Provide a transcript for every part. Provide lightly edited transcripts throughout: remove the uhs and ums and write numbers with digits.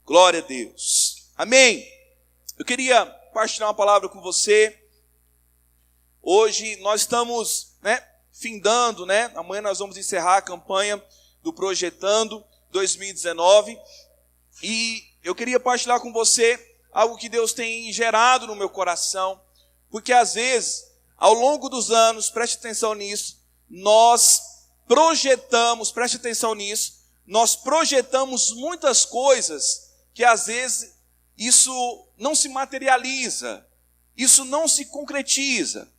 Glória a Deus. Amém. Eu queria partilhar uma palavra com você. Hoje nós estamos, findando, Amanhã nós vamos encerrar a campanha do Projetando 2019. E eu queria partilhar com você algo que Deus tem gerado no meu coração. Porque às vezes, ao longo dos anos, preste atenção nisso, nós projetamos muitas coisas que às vezes isso não se materializa, isso não se concretiza,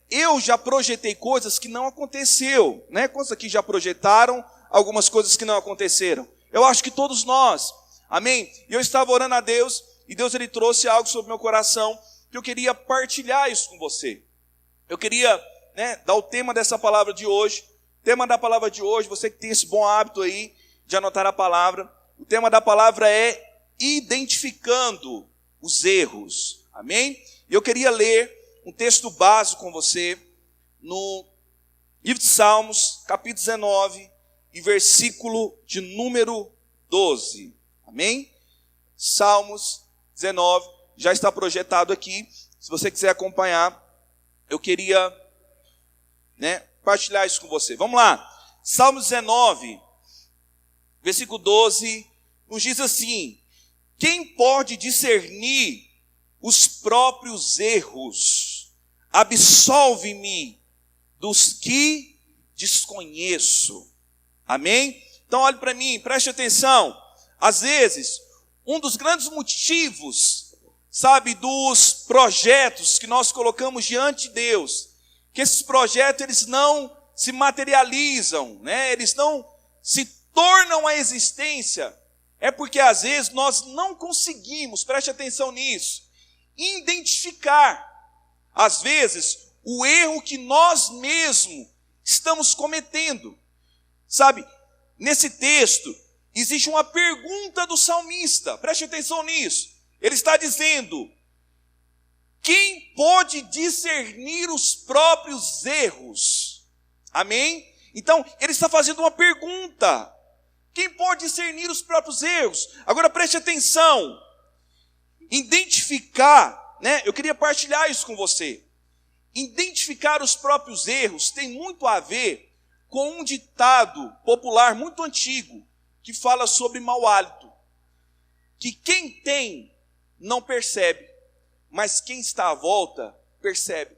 Eu já projetei coisas que não aconteceu, Quantos aqui já projetaram algumas coisas que não aconteceram? Eu acho que todos nós, amém? E eu estava orando a Deus, e Deus ele trouxe algo sobre o meu coração, que eu queria partilhar isso com você. Eu queria dar o tema dessa palavra de hoje. O tema da palavra de hoje, você que tem esse bom hábito aí de anotar a palavra, o tema da palavra é identificando os erros, amém? E eu queria ler um texto básico com você, no livro de Salmos, capítulo 19, e versículo de número 12, amém? Salmos 19, já está projetado aqui, se você quiser acompanhar, eu queria partilhar isso com você. Vamos lá, Salmos 19, versículo 12, nos diz assim: quem pode discernir os próprios erros? Absolve-me dos que desconheço. Amém? Então olhe para mim, preste atenção. Às vezes, um dos grandes motivos, dos projetos que nós colocamos diante de Deus, que esses projetos eles não se materializam, eles não se tornam a existência, é porque às vezes nós não conseguimos, preste atenção nisso, identificar, às vezes, o erro que nós mesmos estamos cometendo. Nesse texto, existe uma pergunta do salmista, preste atenção nisso. Ele está dizendo: quem pode discernir os próprios erros? Amém? Então, ele está fazendo uma pergunta. Quem pode discernir os próprios erros? Agora preste atenção. Identificar, eu queria partilhar isso com você. Identificar os próprios erros tem muito a ver com um ditado popular muito antigo, que fala sobre mau hálito. Que quem tem não percebe, mas quem está à volta percebe.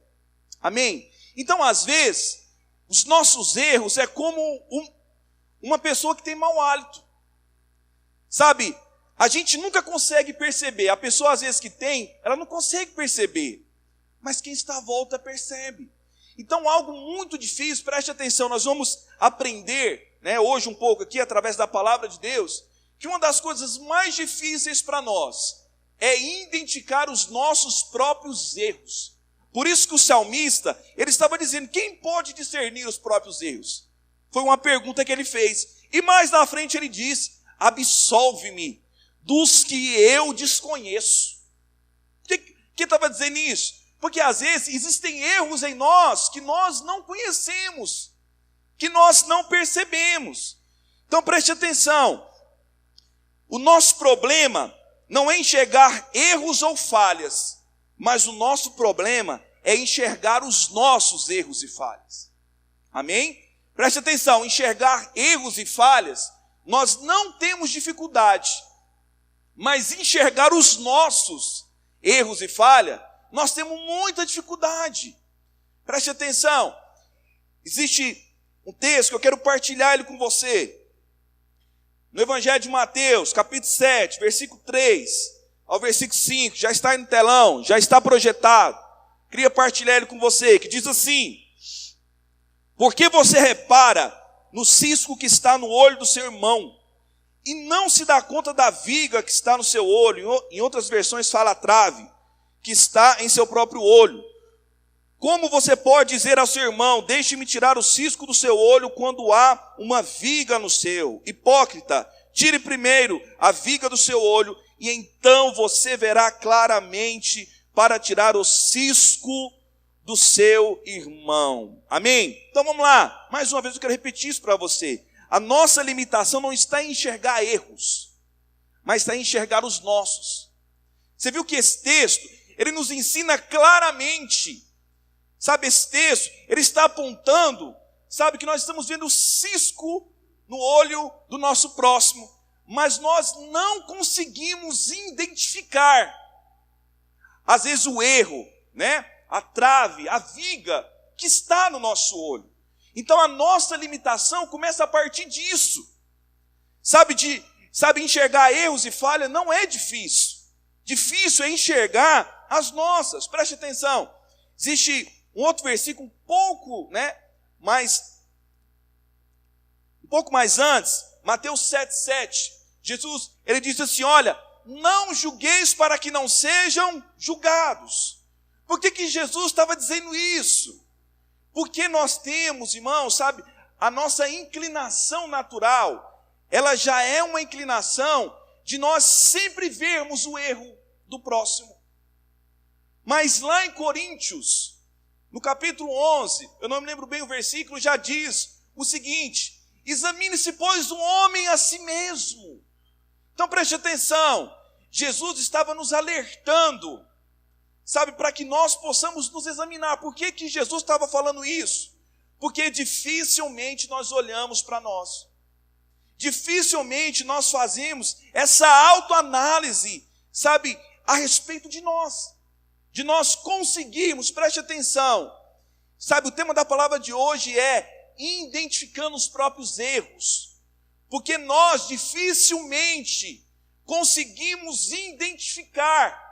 Amém? Então, às vezes, os nossos erros é como uma pessoa que tem mau hálito. A gente nunca consegue perceber. A pessoa, às vezes, que tem, ela não consegue perceber. Mas quem está à volta percebe. Então, algo muito difícil, preste atenção, nós vamos aprender, hoje um pouco aqui, através da palavra de Deus, que uma das coisas mais difíceis para nós é identificar os nossos próprios erros. Por isso que o salmista, ele estava dizendo, quem pode discernir os próprios erros? Foi uma pergunta que ele fez. E mais na frente ele diz: absolve-me dos que eu desconheço. Por que estava dizendo isso? Porque às vezes existem erros em nós que nós não conhecemos, que nós não percebemos. Então preste atenção. O nosso problema não é enxergar erros ou falhas, mas o nosso problema é enxergar os nossos erros e falhas. Amém? Preste atenção, enxergar erros e falhas, nós não temos dificuldade, mas enxergar os nossos erros e falhas, nós temos muita dificuldade. Preste atenção, existe um texto que eu quero partilhar ele com você, no Evangelho de Mateus, capítulo 7, versículo 3 ao versículo 5, já está aí no telão, já está projetado. Queria partilhar ele com você, que diz assim: por que você repara no cisco que está no olho do seu irmão, e não se dá conta da viga que está no seu olho? Em outras versões fala a trave, que está em seu próprio olho. Como você pode dizer ao seu irmão: deixe-me tirar o cisco do seu olho, quando há uma viga no seu? Hipócrita, tire primeiro a viga do seu olho, e então você verá claramente para tirar o cisco do seu irmão. Amém? Então vamos lá, mais uma vez eu quero repetir isso para você. A nossa limitação não está em enxergar erros. mas a enxergar os nossos. Você viu que esse texto, ele nos ensina claramente, sabe, esse texto, ele está apontando, sabe, que nós estamos vendo o cisco no olho do nosso próximo, mas nós não conseguimos identificar, às vezes, o erro, né? A trave, a viga que está no nosso olho. Então a nossa limitação começa a partir disso. Sabe, enxergar erros e falhas não é difícil. Difícil é enxergar as nossas. Preste atenção. Existe um outro versículo um pouco mais antes, Mateus 7,7. Jesus, ele diz assim, olha, não julgueis para que não sejam julgados. Por que Jesus estava dizendo isso? Porque nós temos, irmãos, sabe, a nossa inclinação natural, ela já é uma inclinação de nós sempre vermos o erro do próximo. Mas lá em Coríntios, no capítulo 11, eu não me lembro bem o versículo, já diz o seguinte, examine-se, pois, o homem a si mesmo. Então preste atenção, Jesus estava nos alertando, sabe, para que nós possamos nos examinar. Por que Jesus estava falando isso? Porque dificilmente nós olhamos para nós. Dificilmente nós fazemos essa autoanálise, sabe, a respeito de nós. De nós conseguirmos, preste atenção. Sabe, o tema da palavra de hoje é identificando os próprios erros. Porque nós dificilmente conseguimos identificar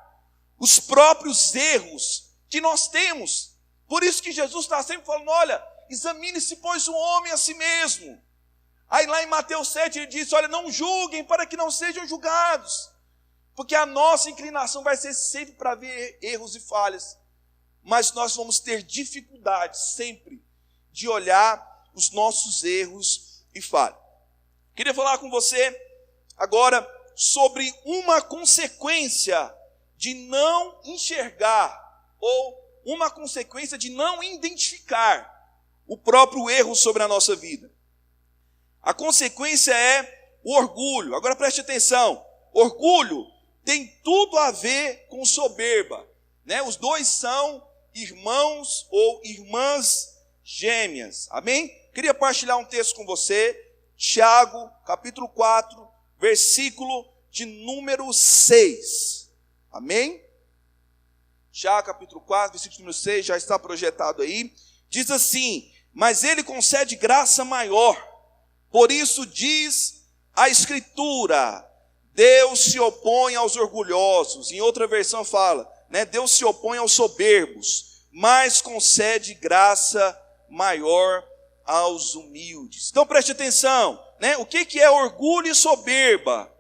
os próprios erros que nós temos. Por isso que Jesus está sempre falando, olha, examine-se, pois, o homem a si mesmo. Aí lá em Mateus 7 ele diz, olha, não julguem para que não sejam julgados. Porque a nossa inclinação vai ser sempre para ver erros e falhas. Mas nós vamos ter dificuldade sempre de olhar os nossos erros e falhas. Queria falar com você agora sobre uma consequência de não enxergar, ou uma consequência de não identificar o próprio erro sobre a nossa vida. A consequência é o orgulho. Agora preste atenção, orgulho tem tudo a ver com soberba, né? Os dois são irmãos ou irmãs gêmeas, amém? Queria partilhar um texto com você, Tiago, capítulo 4, versículo de número 6. Amém? Tiago, capítulo 4, versículo número 6, já está projetado aí. Diz assim, mas ele concede graça maior. Por isso diz a Escritura, Deus se opõe aos orgulhosos. Em outra versão fala, né, Deus se opõe aos soberbos, mas concede graça maior aos humildes. Então preste atenção, né? O que é orgulho e soberba?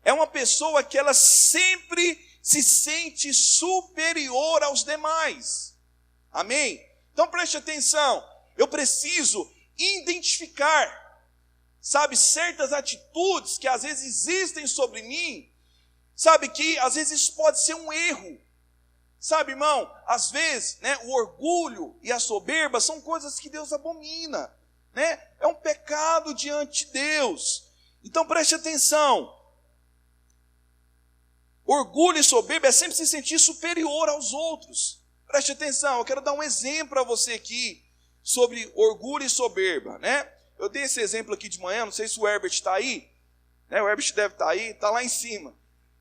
É uma pessoa que ela sempre se sente superior aos demais. Amém? Então preste atenção, eu preciso identificar, sabe, certas atitudes que às vezes existem sobre mim, sabe, que às vezes isso pode ser um erro. Sabe, irmão, às vezes, né, o orgulho e a soberba são coisas que Deus abomina, né? É um pecado diante de Deus. Então preste atenção. Orgulho e soberba é sempre se sentir superior aos outros. Preste atenção, eu quero dar um exemplo para você aqui sobre orgulho e soberba, né? Eu dei esse exemplo aqui de manhã, não sei se o Herbert está aí, né? O Herbert deve estar aí, está lá em cima.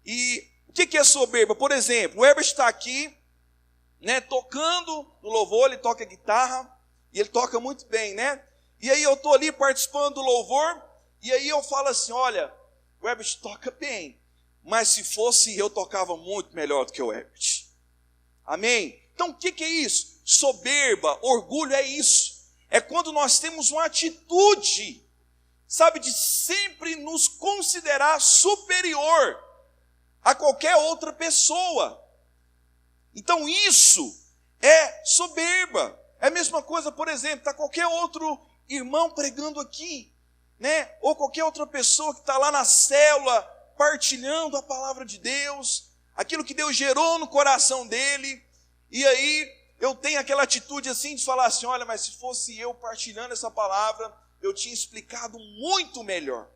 E o que é soberba? Por exemplo, o Herbert está aqui, né, tocando no louvor, ele toca guitarra, e ele toca muito bem, né? E aí eu estou ali participando do louvor, e aí eu falo assim, olha, o Herbert toca bem, mas se fosse eu tocava muito melhor do que o Herbert. Amém? Então o que é isso? Soberba, orgulho é isso. É quando nós temos uma atitude, sabe, de sempre nos considerar superior a qualquer outra pessoa. Então isso é soberba. É a mesma coisa, por exemplo, está qualquer outro irmão pregando aqui, né? Ou qualquer outra pessoa que está lá na célula partilhando a palavra de Deus, aquilo que Deus gerou no coração dele, e aí eu tenho aquela atitude assim de falar assim, olha, mas se fosse eu partilhando essa palavra, eu tinha explicado muito melhor.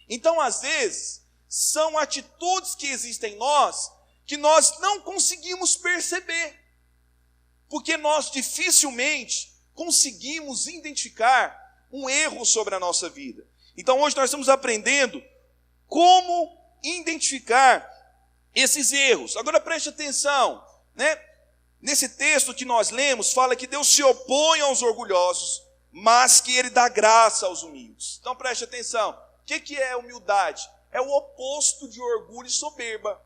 Então às vezes, são atitudes que existem em nós que nós não conseguimos perceber, porque nós dificilmente conseguimos identificar um erro sobre a nossa vida. Então hoje nós estamos aprendendo como identificar esses erros. Agora preste atenção, né? Nesse texto que nós lemos, fala que Deus se opõe aos orgulhosos, mas que Ele dá graça aos humildes. Então preste atenção, o que é humildade? É o oposto de orgulho e soberba.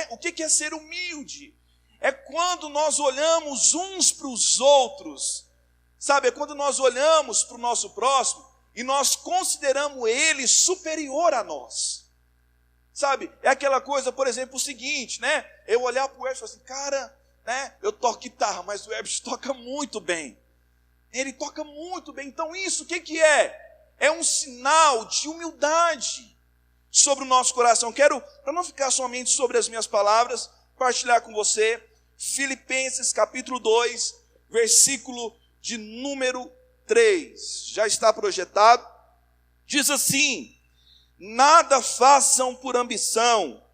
O que é ser humilde? É quando nós olhamos uns para os outros, sabe? É quando nós olhamos para o nosso próximo e nós consideramos ele superior a nós. Sabe? É aquela coisa, por exemplo, o seguinte, né? Eu olhar para o Herbert e falar assim, cara, né? Eu toco guitarra, mas o Herbert toca muito bem. Ele toca muito bem. Então isso, o que é? É um sinal de humildade sobre o nosso coração. Quero, para não ficar somente sobre as minhas palavras, partilhar com você Filipenses capítulo 2, versículo de número 3. Já está projetado. Diz assim: nada façam por ambição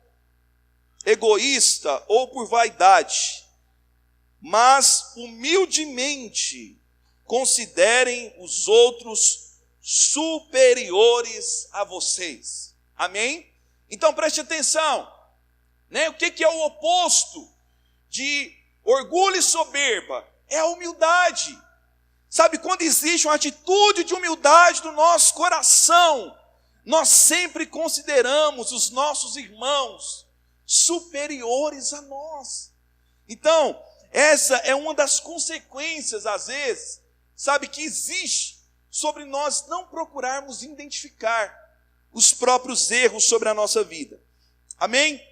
egoísta ou por vaidade, mas humildemente considerem os outros superiores a vocês. Amém? Então preste atenção, né? O que é o oposto de orgulho e soberba? É a humildade. Sabe, quando existe uma atitude de humildade do nosso coração, nós sempre consideramos os nossos irmãos superiores a nós. Então, essa é uma das consequências, às vezes, sabe, que existe sobre nós não procurarmos identificar os próprios erros sobre a nossa vida. Amém?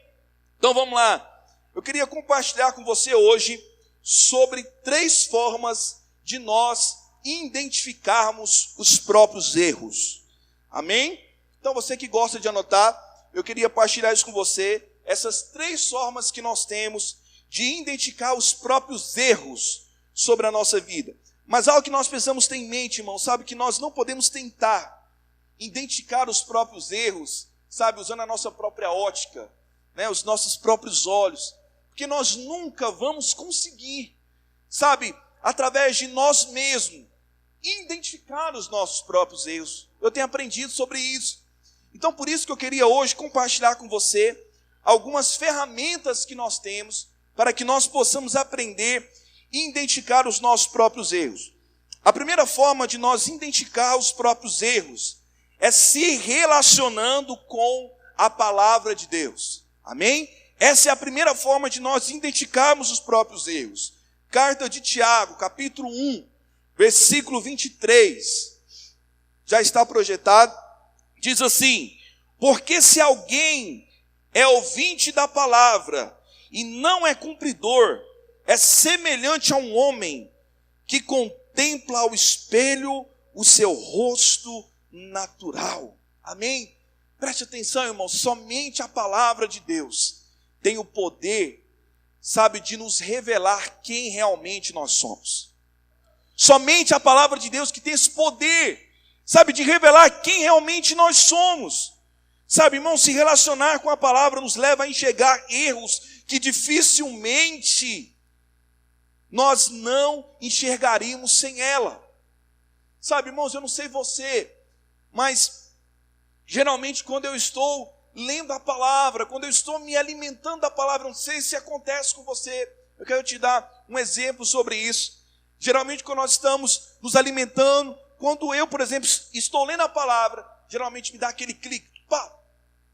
Então vamos lá. Eu queria compartilhar com você hoje sobre 3 formas de nós identificarmos os próprios erros. Amém? Então você que gosta de anotar, eu queria partilhar isso com você, essas 3 formas que nós temos de identificar os próprios erros sobre a nossa vida. Mas algo que nós precisamos ter em mente, irmão, sabe, que nós não podemos tentar identificar os próprios erros, sabe, usando a nossa própria ótica, né, os nossos próprios olhos, porque nós nunca vamos conseguir, sabe, através de nós mesmos, identificar os nossos próprios erros. Eu tenho aprendido sobre isso. Então por isso que eu queria hoje compartilhar com você algumas ferramentas que nós temos para que nós possamos aprender e identificar os nossos próprios erros. A primeira forma de nós identificar os próprios erros é se relacionando com a palavra de Deus. Amém? Essa é a primeira forma de nós identificarmos os próprios erros. Carta de Tiago, capítulo 1, versículo 23. Já está projetado. Diz assim: porque se alguém é ouvinte da palavra e não é cumpridor, é semelhante a um homem que contempla ao espelho o seu rosto natural. Amém? Preste atenção, irmão, somente a palavra de Deus tem o poder, sabe, de nos revelar quem realmente nós somos. Somente a palavra de Deus que tem esse poder, sabe, de revelar quem realmente nós somos. Sabe, irmão, se relacionar com a palavra nos leva a enxergar erros que dificilmente nós não enxergaríamos sem ela. Sabe, irmãos, eu não sei você, mas geralmente quando eu estou lendo a palavra, quando eu estou me alimentando da palavra, não sei se acontece com você, eu quero te dar um exemplo sobre isso. Geralmente quando nós estamos nos alimentando, quando eu, por exemplo, estou lendo a palavra, geralmente me dá aquele clique, pá.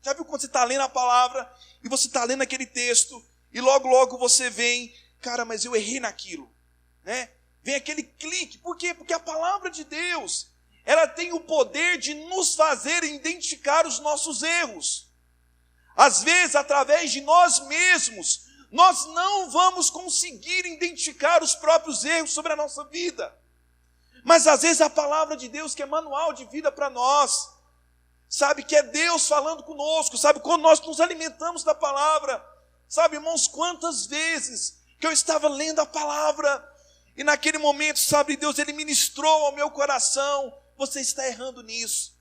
Já viu quando você está lendo a palavra, e você está lendo aquele texto, e logo você vem, cara, mas eu errei naquilo, né? Vem aquele clique, por quê? Porque a palavra de Deus, ela tem o poder de nos fazer identificar os nossos erros. Às vezes, através de nós mesmos, nós não vamos conseguir identificar os próprios erros sobre a nossa vida. Mas às vezes a palavra de Deus, que é manual de vida para nós, sabe, que é Deus falando conosco, sabe, quando nós nos alimentamos da palavra, sabe, irmãos, quantas vezes que eu estava lendo a palavra, e naquele momento, sabe, Deus, Ele ministrou ao meu coração, você está errando nisso.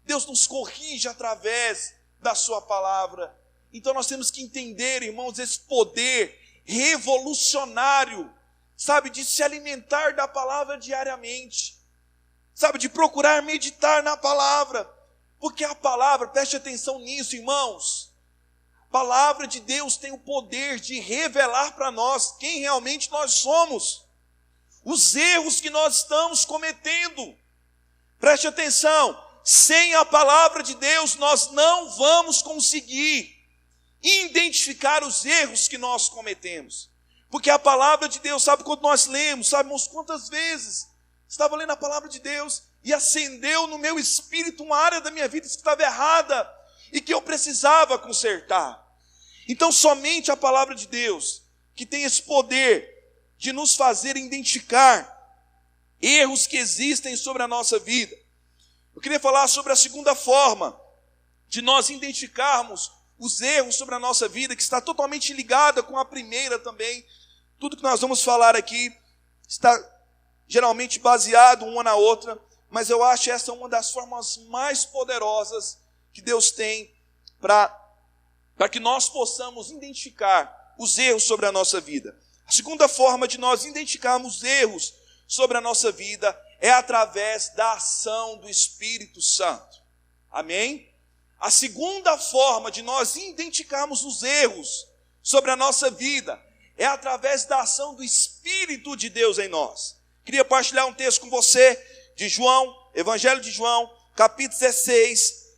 Deus nos corrige através da sua palavra. Então nós temos que entender, irmãos, esse poder revolucionário, sabe, de se alimentar da palavra diariamente, sabe, de procurar meditar na palavra, porque a palavra, preste atenção nisso, irmãos, a palavra de Deus tem o poder de revelar para nós quem realmente nós somos, os erros que nós estamos cometendo. Preste atenção, sem a palavra de Deus nós não vamos conseguir identificar os erros que nós cometemos. Porque a palavra de Deus, sabe, quando nós lemos, sabe, irmãos, quantas vezes estava lendo a palavra de Deus e acendeu no meu espírito uma área da minha vida que estava errada e que eu precisava consertar. Então somente a palavra de Deus, que tem esse poder de nos fazer identificar erros que existem sobre a nossa vida. Eu queria falar sobre a segunda forma de nós identificarmos os erros sobre a nossa vida, que está totalmente ligada com a primeira também. Tudo que nós vamos falar aqui está geralmente baseado uma na outra, mas eu acho essa uma das formas mais poderosas que Deus tem para que nós possamos identificar os erros sobre a nossa vida. A segunda forma de nós identificarmos erros sobre a nossa vida é através da ação do Espírito Santo. Amém? A segunda forma de nós identificarmos os erros sobre a nossa vida é através da ação do Espírito de Deus em nós. Queria partilhar um texto com você de João, Evangelho de João, capítulo 16,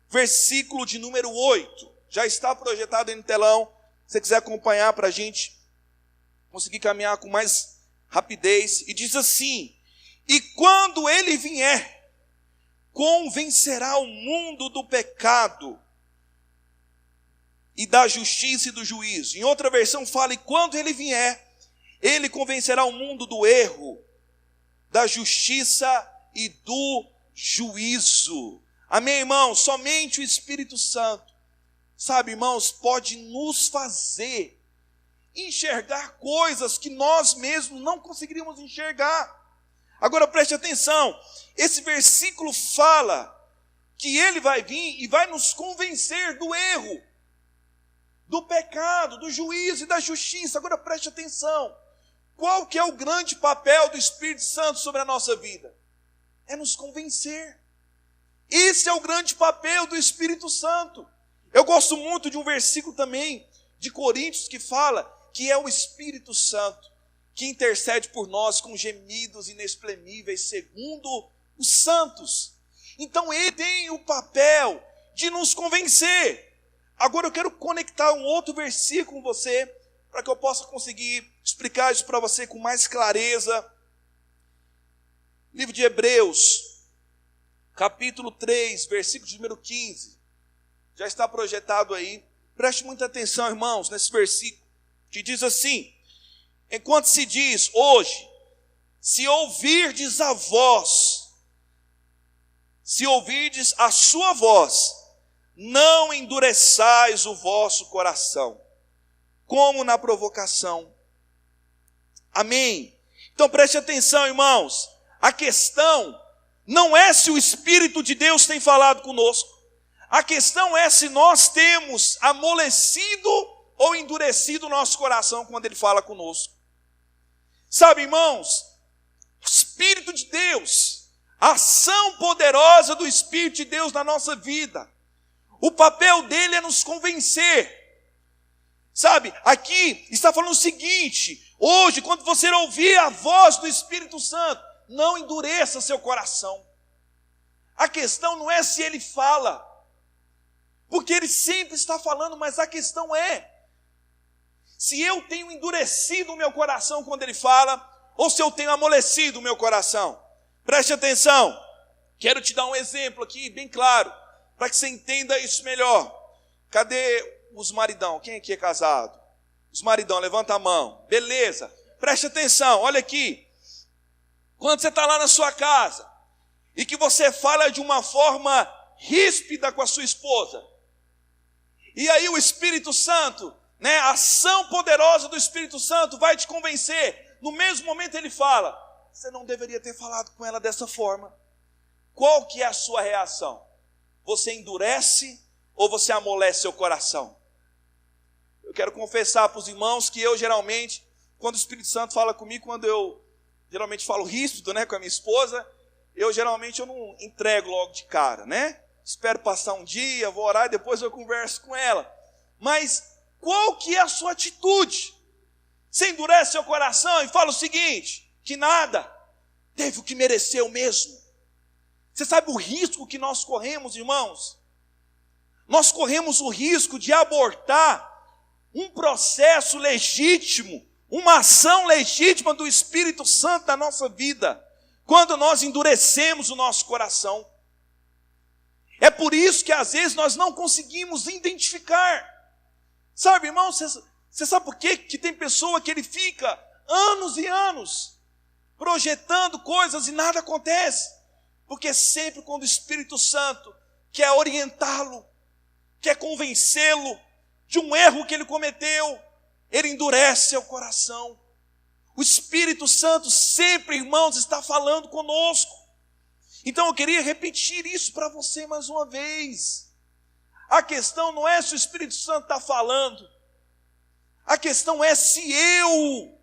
versículo de número 8. Já está projetado aí no telão. Se você quiser acompanhar para a gente conseguir caminhar com mais rapidez. E diz assim: e quando ele vier, convencerá o mundo do pecado e da justiça e do juízo. Em outra versão fala: e quando ele vier, ele convencerá o mundo do erro, da justiça e do juízo. Amém, irmãos? Somente o Espírito Santo, sabe, irmãos, pode nos fazer enxergar coisas que nós mesmos não conseguiríamos enxergar. Agora preste atenção, esse versículo fala que ele vai vir e vai nos convencer do erro, do pecado, do juízo e da justiça. Agora preste atenção, qual que é o grande papel do Espírito Santo sobre a nossa vida? É nos convencer. Esse é o grande papel do Espírito Santo. Eu gosto muito de um versículo também de Coríntios que fala que é o Espírito Santo que intercede por nós com gemidos inexprimíveis segundo os santos. Então ele tem o papel de nos convencer. Agora eu quero conectar um outro versículo com você, para que eu possa conseguir explicar isso para você com mais clareza. Livro de Hebreus, capítulo 3, versículo de número 15. Já está projetado aí. Preste muita atenção, irmãos, nesse versículo, que diz assim: enquanto se diz hoje, se ouvirdes a voz, se ouvirdes a sua voz, não endureçais o vosso coração, como na provocação. Amém? Então preste atenção, irmãos, a questão não é se o Espírito de Deus tem falado conosco, a questão é se nós temos amolecido ou endurecido o nosso coração quando ele fala conosco. Sabe, irmãos, o Espírito de Deus, a ação poderosa do Espírito de Deus na nossa vida, o papel dele é nos convencer. Sabe, aqui está falando o seguinte: hoje, quando você ouvir a voz do Espírito Santo, não endureça seu coração. A questão não é se ele fala, porque ele sempre está falando, mas a questão é se eu tenho endurecido o meu coração quando ele fala, ou se eu tenho amolecido o meu coração. Preste atenção, quero te dar um exemplo aqui bem claro, para que você entenda isso melhor. Cadê os maridão? Quem aqui é casado? Os maridão, levanta a mão. Beleza, preste atenção, olha aqui. Quando você está lá na sua casa, e que você fala de uma forma ríspida com a sua esposa, e aí o Espírito Santo, a ação poderosa do Espírito Santo vai te convencer. No mesmo momento ele fala: você não deveria ter falado com ela dessa forma. Qual que é a sua reação? Você endurece ou você amolece seu coração? Eu quero confessar para os irmãos que eu geralmente, quando o Espírito Santo fala comigo, quando eu geralmente falo ríspido, né, com a minha esposa, eu não entrego logo de cara, né? Espero passar um dia, vou orar e depois eu converso com ela. Mas qual que é a sua atitude? Você endurece seu coração e fala o seguinte, que nada, teve o que mereceu mesmo. Você sabe o risco que nós corremos, irmãos? Nós corremos o risco de abortar um processo legítimo, uma ação legítima do Espírito Santo na nossa vida, quando nós endurecemos o nosso coração. É por isso que às vezes nós não conseguimos identificar. Sabe, irmão, você sabe por quê? Que tem pessoa que ele fica anos e anos projetando coisas e nada acontece. Porque sempre quando o Espírito Santo quer orientá-lo, quer convencê-lo de um erro que ele cometeu, ele endurece seu coração. O Espírito Santo sempre, irmãos, está falando conosco. Então eu queria repetir isso para você mais uma vez. A questão não é se o Espírito Santo está falando. A questão é se eu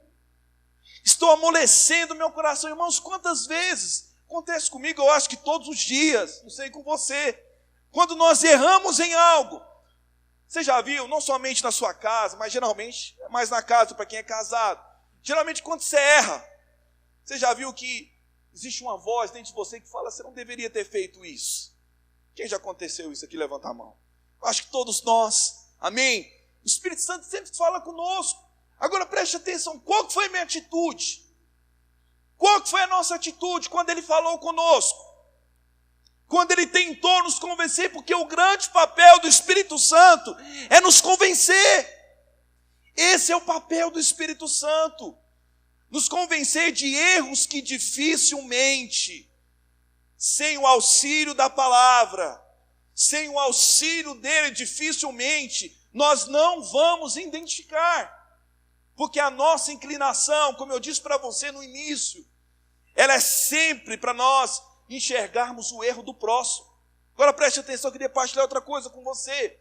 estou amolecendo meu coração. Irmãos, quantas vezes acontece comigo, eu acho que todos os dias, não sei com você, quando nós erramos em algo. Você já viu, não somente na sua casa, mas geralmente é mais na casa para quem é casado. Geralmente quando você erra, você já viu que existe uma voz dentro de você que fala, você não deveria ter feito isso. Quem já aconteceu isso aqui? Levanta a mão. Eu acho que todos nós, amém? O Espírito Santo sempre fala conosco. Agora preste atenção, qual foi a minha atitude? Qual foi a nossa atitude quando ele falou conosco? Quando ele tentou nos convencer, porque o grande papel do Espírito Santo é nos convencer. Esse é o papel do Espírito Santo. Nos convencer de erros que dificilmente, sem o auxílio da palavra, sem o auxílio dele, dificilmente, nós não vamos identificar. Porque a nossa inclinação, como eu disse para você no início, ela é sempre para nós enxergarmos o erro do próximo. Agora preste atenção, eu queria partilhar outra coisa com você.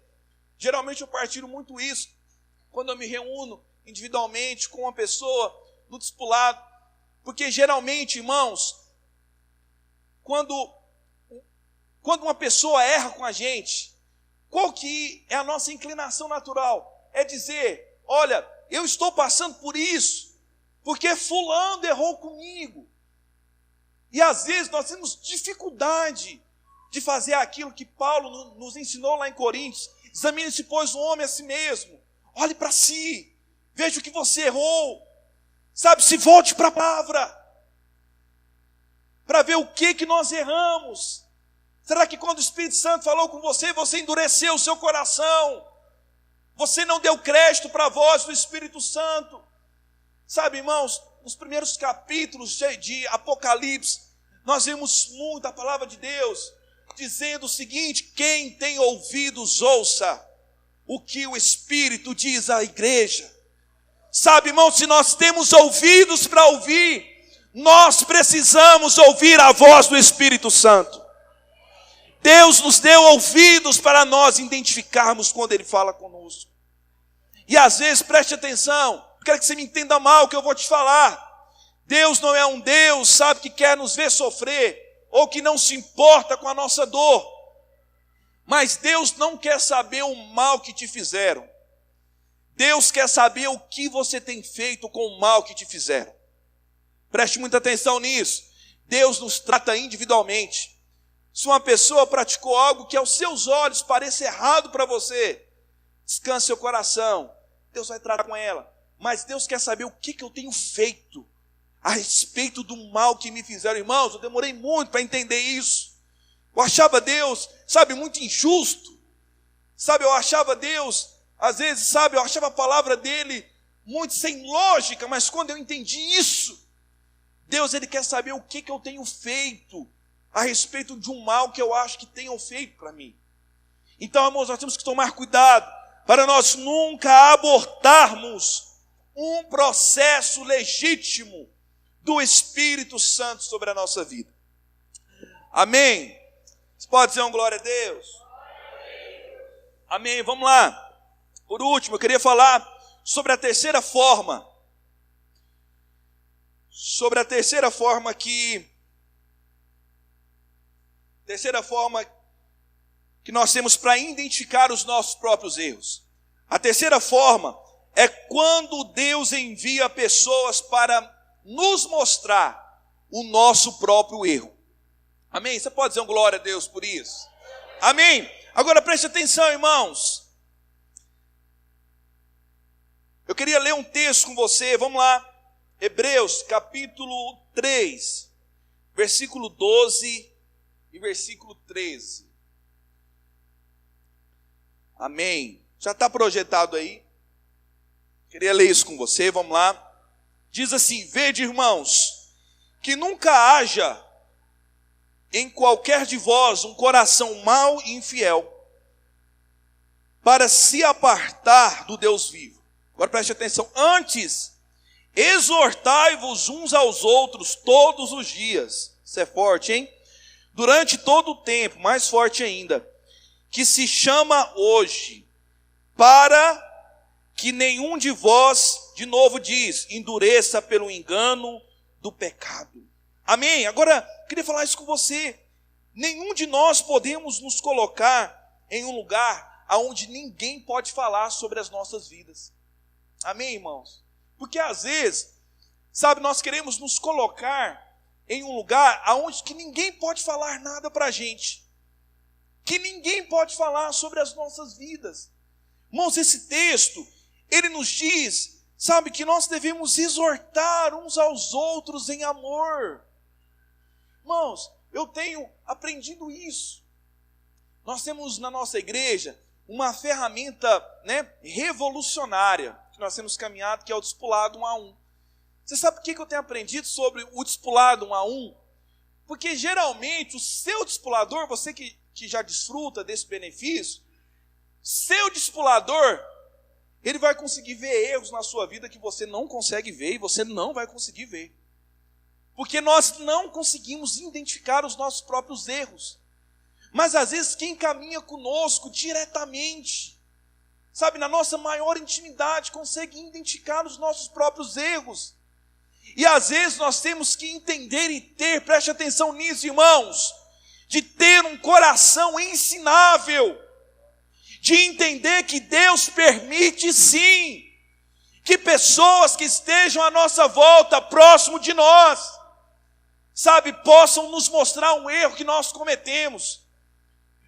Geralmente eu partilho muito isso quando eu me reúno individualmente com uma pessoa no discipulado, porque geralmente, irmãos, quando uma pessoa erra com a gente, qual que é a nossa inclinação natural? É dizer, olha, eu estou passando por isso, porque fulano errou comigo. E às vezes nós temos dificuldade de fazer aquilo que Paulo nos ensinou lá em Coríntios. Examine-se, pois, o homem a si mesmo. Olhe para si, veja o que você errou. Sabe, se volte para a palavra, para ver o que nós erramos. Será que quando o Espírito Santo falou com você, você endureceu o seu coração? Você não deu crédito para a voz do Espírito Santo? Sabe, irmãos, nos primeiros capítulos de Apocalipse, nós vemos muito a palavra de Deus, dizendo o seguinte, quem tem ouvidos, ouça o que o Espírito diz à igreja. Sabe, irmão, se nós temos ouvidos para ouvir, nós precisamos ouvir a voz do Espírito Santo. Deus nos deu ouvidos para nós identificarmos quando Ele fala conosco. E às vezes, preste atenção, quero que você me entenda mal o que eu vou te falar. Deus não é um Deus, sabe, que quer nos ver sofrer, ou que não se importa com a nossa dor. Mas Deus não quer saber o mal que te fizeram. Deus quer saber o que você tem feito com o mal que te fizeram. Preste muita atenção nisso. Deus nos trata individualmente. Se uma pessoa praticou algo que aos seus olhos parece errado para você, descanse seu coração. Deus vai tratar com ela. Mas Deus quer saber o que eu tenho feito a respeito do mal que me fizeram. Irmãos, eu demorei muito para entender isso. Eu achava Deus, sabe, muito injusto. Sabe, eu achava Deus, às vezes, sabe, eu achava a palavra dele muito sem lógica. Mas quando eu entendi isso, Deus, Ele quer saber o que eu tenho feito a respeito de um mal que eu acho que tenham feito para mim. Então, irmãos, nós temos que tomar cuidado para nós nunca abortarmos um processo legítimo do Espírito Santo sobre a nossa vida. Amém? Você pode dizer um glória a Deus? Amém, vamos lá. Por último, eu queria falar sobre a terceira forma. Sobre a terceira forma que nós temos para identificar os nossos próprios erros. A terceira forma é quando Deus envia pessoas para nos mostrar o nosso próprio erro. Amém? Você pode dizer um glória a Deus por isso? Amém? Agora preste atenção, irmãos. Eu queria ler um texto com você, vamos lá. Hebreus capítulo 3, versículo 12 e versículo 13. Amém. Já está projetado aí. Queria ler isso com você, vamos lá. Diz assim: vede, irmãos, que nunca haja em qualquer de vós um coração mau e infiel, para se apartar do Deus vivo. Agora preste atenção. Antes, exortai-vos uns aos outros todos os dias. Isso é forte, hein? Durante todo o tempo, mais forte ainda, que se chama hoje, para que nenhum de vós, de novo diz, endureça pelo engano do pecado. Amém? Agora, queria falar isso com você. Nenhum de nós podemos nos colocar em um lugar onde ninguém pode falar sobre as nossas vidas. Amém, irmãos? Porque às vezes, sabe, nós queremos nos colocar em um lugar onde que ninguém pode falar nada para a gente. Que ninguém pode falar sobre as nossas vidas. Irmãos, esse texto, ele nos diz, sabe, que nós devemos exortar uns aos outros em amor. Irmãos, eu tenho aprendido isso. Nós temos na nossa igreja uma ferramenta, revolucionária, que nós temos caminhado, que é o discipulado 1 a 1. Você sabe por que eu tenho aprendido sobre o discipulado 1 a 1? Porque geralmente o seu discipulador, você que já desfruta desse benefício, seu discipulador, ele vai conseguir ver erros na sua vida que você não consegue ver e você não vai conseguir ver. Porque nós não conseguimos identificar os nossos próprios erros. Mas às vezes quem caminha conosco diretamente, sabe, na nossa maior intimidade, consegue identificar os nossos próprios erros. E às vezes nós temos que entender e ter, preste atenção nisso, irmãos, de ter um coração ensinável, de entender que Deus permite sim, que pessoas que estejam à nossa volta, próximo de nós, sabe, possam nos mostrar um erro que nós cometemos.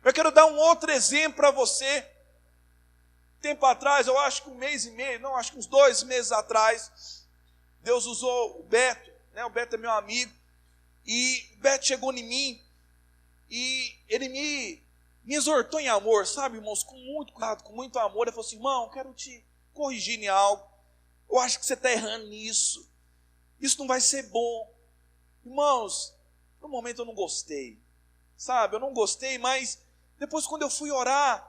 Eu quero dar um outro exemplo para você. Tempo atrás, eu acho que acho que uns 2 meses atrás, Deus usou o Beto, o Beto é meu amigo, e o Beto chegou em mim, e ele me exortou em amor, sabe, irmãos, com muito cuidado, com muito amor. Ele falou assim: irmão, eu quero te corrigir em algo, eu acho que você está errando nisso, isso não vai ser bom. Irmãos, no momento eu não gostei, sabe, eu não gostei, mas depois quando eu fui orar,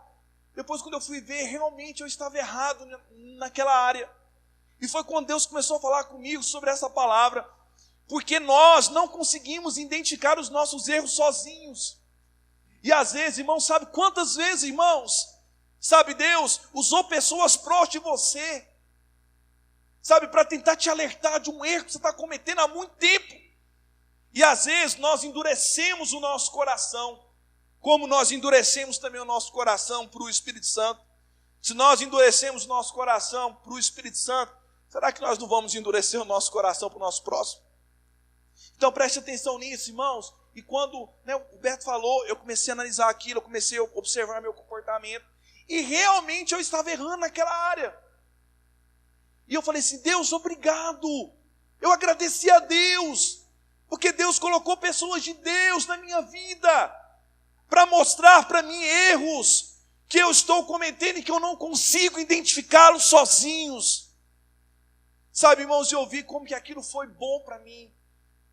depois quando eu fui ver, realmente eu estava errado naquela área. E foi quando Deus começou a falar comigo sobre essa palavra, porque nós não conseguimos identificar os nossos erros sozinhos. E às vezes, irmãos, sabe quantas vezes, irmãos, sabe, Deus usou pessoas próximas de você, sabe, para tentar te alertar de um erro que você está cometendo há muito tempo. E às vezes nós endurecemos o nosso coração, como nós endurecemos também o nosso coração para o Espírito Santo. Se nós endurecemos o nosso coração para o Espírito Santo, será que nós não vamos endurecer o nosso coração para o nosso próximo? Então preste atenção nisso, irmãos. E quando o Beto falou, eu comecei a analisar aquilo, eu comecei a observar meu comportamento, e realmente eu estava errando naquela área. E eu falei assim: Deus, obrigado. Eu agradeci a Deus, porque Deus colocou pessoas de Deus na minha vida, para mostrar para mim erros que eu estou cometendo e que eu não consigo identificá-los sozinhos. Sabe, irmãos, eu vi como que aquilo foi bom para mim,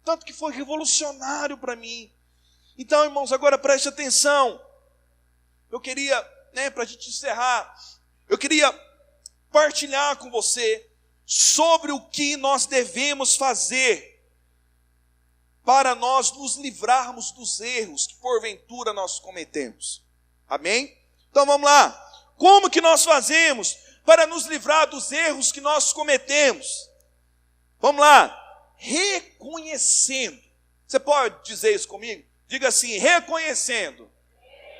tanto que foi revolucionário para mim. Então, irmãos, agora preste atenção. Eu queria, para a gente encerrar, eu queria partilhar com você sobre o que nós devemos fazer para nós nos livrarmos dos erros que porventura nós cometemos. Amém? Então vamos lá. Como que nós fazemos para nos livrar dos erros que nós cometemos? Vamos lá. Reconhecendo. Você pode dizer isso comigo? Diga assim, reconhecendo.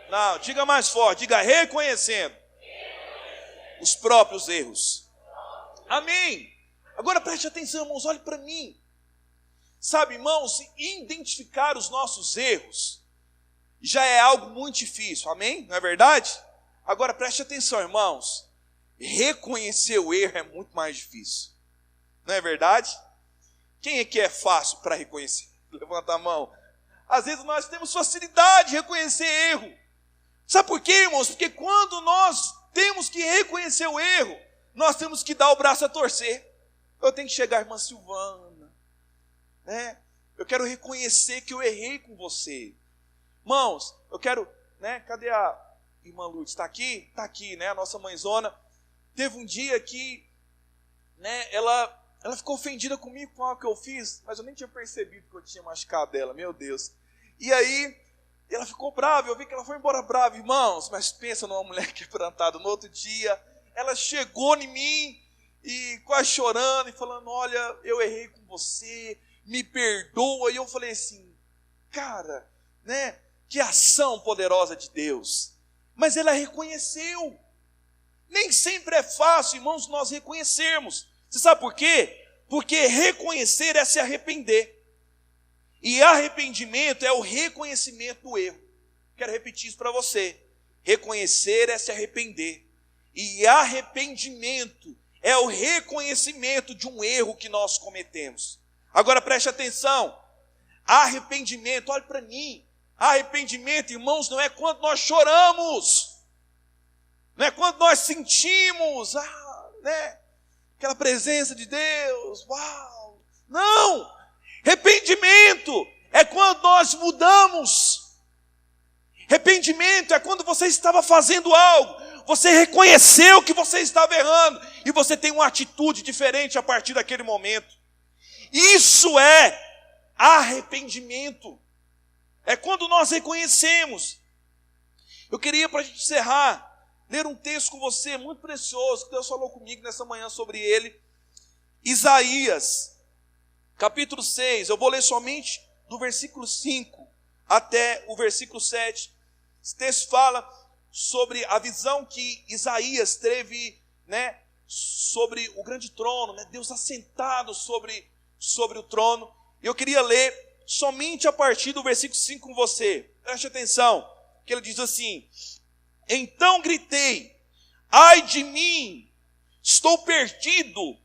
Não, diga mais forte, diga reconhecendo os próprios erros. Amém. Agora preste atenção, irmãos, olhe para mim. Sabe, irmãos, identificar os nossos erros já é algo muito difícil, amém? Não é verdade? Agora preste atenção, irmãos. Reconhecer o erro é muito mais difícil. Não é verdade? Quem é que é fácil para reconhecer? Levanta a mão. Às vezes nós temos facilidade de reconhecer erro. Sabe por quê, irmãos? Porque quando nós temos que reconhecer o erro, nós temos que dar o braço a torcer. Eu tenho que chegar, irmã Silvana, né? Eu quero reconhecer que eu errei com você. Irmãos, eu quero, né? Cadê a irmã Lourdes? Está aqui? Está aqui, né? A nossa mãezona. Teve um dia que, né? Ela ficou ofendida comigo com algo que eu fiz, mas eu nem tinha percebido que eu tinha machucado ela, meu Deus. E aí, ela ficou brava, eu vi que ela foi embora brava, irmãos, mas pensa numa mulher quebrantada. No outro dia, ela chegou em mim e quase chorando e falando, olha, eu errei com você, me perdoa. E eu falei assim, cara, né, que ação poderosa de Deus. Mas ela reconheceu. Nem sempre é fácil, irmãos, nós reconhecermos. Você sabe por quê? Porque reconhecer é se arrepender. E arrependimento é o reconhecimento do erro. Quero repetir isso para você. Reconhecer é se arrepender. E arrependimento é o reconhecimento de um erro que nós cometemos. Agora preste atenção. Arrependimento, olhe para mim. Arrependimento, irmãos, não é quando nós choramos. Não é quando nós sentimos, né, aquela presença de Deus. Uau! Não! Arrependimento é quando nós mudamos. Arrependimento é quando você estava fazendo algo, você reconheceu que você estava errando e você tem uma atitude diferente a partir daquele momento. Isso é arrependimento. É quando nós reconhecemos. Eu queria, para a gente encerrar, ler um texto com você muito precioso, que Deus falou comigo nessa manhã sobre ele. Isaías, capítulo 6, eu vou ler somente do versículo 5 até o versículo 7. Esse texto fala sobre a visão que Isaías teve, né, sobre o grande trono, né, Deus assentado sobre o trono. Eu queria ler somente a partir do versículo 5 com você. Preste atenção, que ele diz assim: então gritei, ai de mim, estou perdido,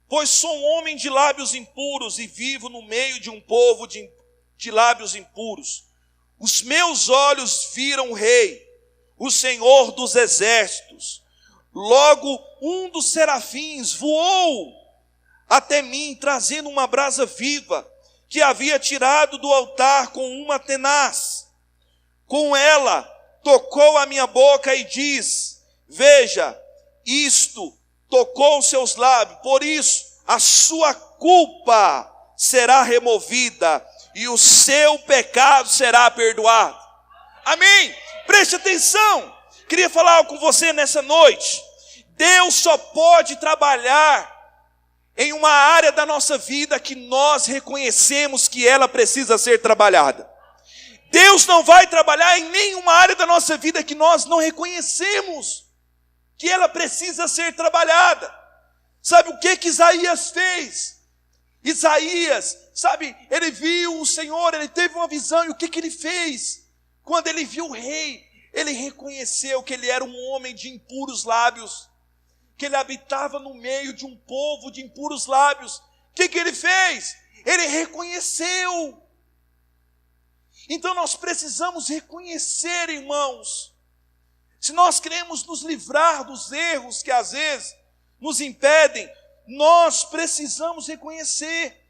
pois sou um homem de lábios impuros e vivo no meio de um povo de lábios impuros. Os meus olhos viram o Rei, o Senhor dos exércitos. Logo um dos serafins voou até mim, trazendo uma brasa viva, que havia tirado do altar com uma tenaz. Com ela tocou a minha boca e diz: veja, isto tocou os seus lábios, por isso a sua culpa será removida e o seu pecado será perdoado. Amém? Preste atenção. Queria falar algo com você nessa noite. Deus só pode trabalhar em uma área da nossa vida que nós reconhecemos que ela precisa ser trabalhada. Deus não vai trabalhar em nenhuma área da nossa vida que nós não reconhecemos que ela precisa ser trabalhada. Sabe o que Isaías fez? Isaías, sabe, ele viu o Senhor, ele teve uma visão, e o que ele fez? Quando ele viu o rei, ele reconheceu que ele era um homem de impuros lábios, que ele habitava no meio de um povo de impuros lábios. O que ele fez? Ele reconheceu. Então nós precisamos reconhecer, irmãos. Se nós queremos nos livrar dos erros que às vezes nos impedem, nós precisamos reconhecer.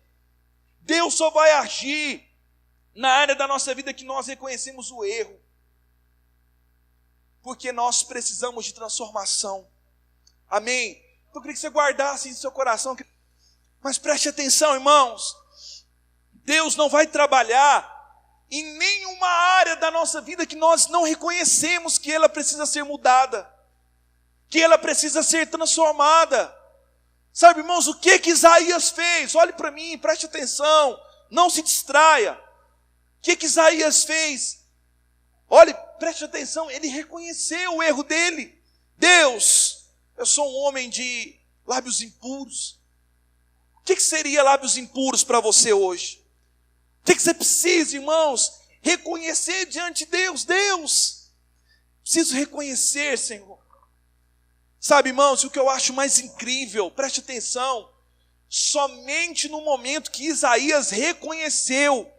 Deus só vai agir na área da nossa vida que nós reconhecemos o erro. Porque nós precisamos de transformação. Amém? Então eu queria que você guardasse em seu coração. Mas preste atenção, irmãos. Deus não vai trabalhar em nenhuma área da nossa vida que nós não reconhecemos que ela precisa ser mudada. que ela precisa ser transformada. Sabe, irmãos, o que Isaías fez? Olhe para mim, preste atenção, não se distraia. O que Isaías fez? Olhe, preste atenção, ele reconheceu o erro dele. Deus, eu sou um homem de lábios impuros. O que seria lábios impuros para você hoje? O que você precisa, irmãos? Reconhecer diante de Deus. Deus, preciso reconhecer, Senhor. Sabe, irmãos, o que eu acho mais incrível, preste atenção, somente no momento que Isaías reconheceu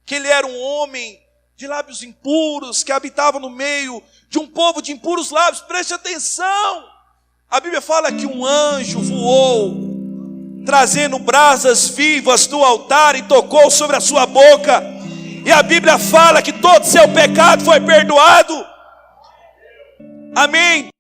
que ele era um homem de lábios impuros, que habitava no meio de um povo de impuros lábios, preste atenção, a Bíblia fala que um anjo voou, trazendo brasas vivas do altar e tocou sobre a sua boca, e a Bíblia fala que todo seu pecado foi perdoado, amém?